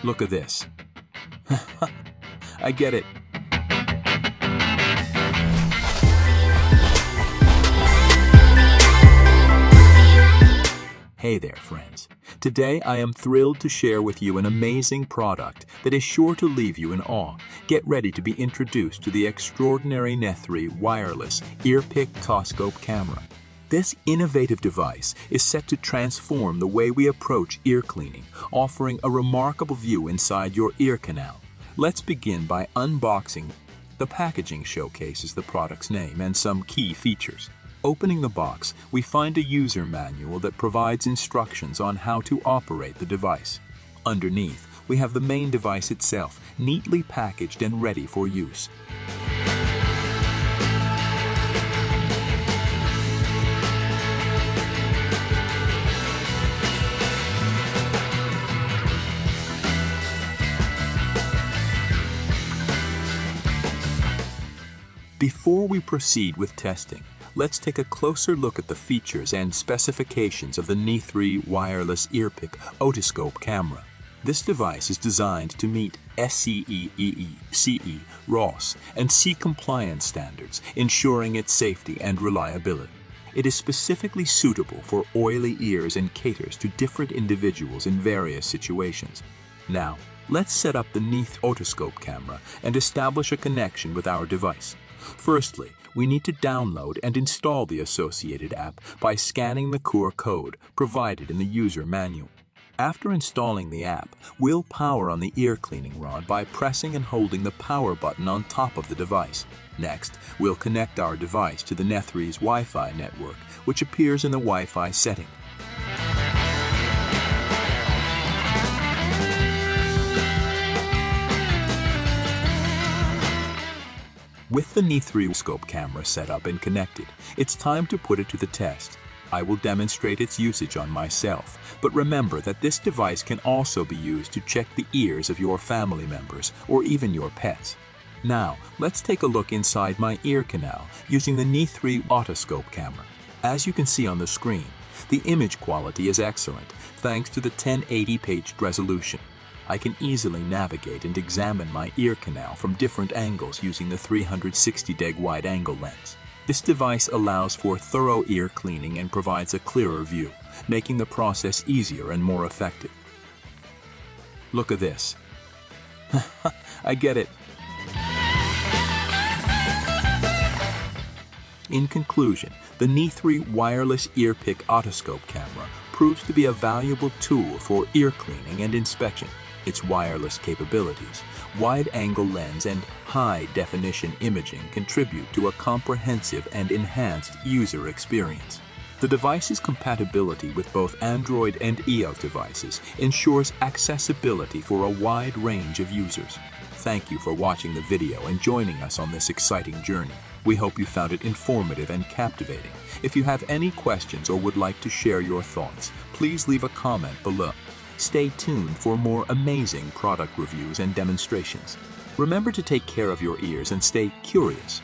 Look at this. I get it. Hey there, friends. Today I am thrilled to share with you an amazing product that is sure to leave you in awe. Get ready to be introduced to the extraordinary SL wireless ear-pick Otoscope camera. This innovative device is set to transform the way we approach ear cleaning, offering a remarkable view inside your ear canal. Let's begin by unboxing. The packaging showcases the product's name and some key features. Opening the box, we find a user manual that provides instructions on how to operate the device. Underneath, we have the main device itself, neatly packaged and ready for use. Before we proceed with testing, let's take a closer look at the features and specifications of the SL wireless ear-pick Otoscope camera. This device is designed to meet SCE, CE, RoHS, and C compliance standards, ensuring its safety and reliability. It is specifically suitable for oily ears and caters to different individuals in various situations. Now, let's set up the Otoscope camera and establish a connection with our device. Firstly, we need to download and install the associated app by scanning the QR code provided in the user manual. After installing the app, we'll power on the ear cleaning rod by pressing and holding the power button on top of the device. Next, we'll connect our device to the SL's Wi-Fi network, which appears in the Wi-Fi setting. With the Otoscope camera set up and connected, it's time to put it to the test. I will demonstrate its usage on myself, but remember that this device can also be used to check the ears of your family members or even your pets. Now, let's take a look inside my ear canal using the SL Otoscope camera. As you can see on the screen, the image quality is excellent thanks to the 1080 page resolution. I can easily navigate and examine my ear canal from different angles using the 360° wide-angle lens. This device allows for thorough ear cleaning and provides a clearer view, making the process easier and more effective. Look at this. I get it. In conclusion, the SL wireless ear-pick Otoscope camera proves to be a valuable tool for ear cleaning and inspection. Its wireless capabilities, wide-angle lens, and high-definition imaging contribute to a comprehensive and enhanced user experience. The device's compatibility with both Android and iOS devices ensures accessibility for a wide range of users. Thank you for watching the video and joining us on this exciting journey. We hope you found it informative and captivating. If you have any questions or would like to share your thoughts, please leave a comment below. Stay tuned for more amazing product reviews and demonstrations. Remember to take care of your ears and stay curious.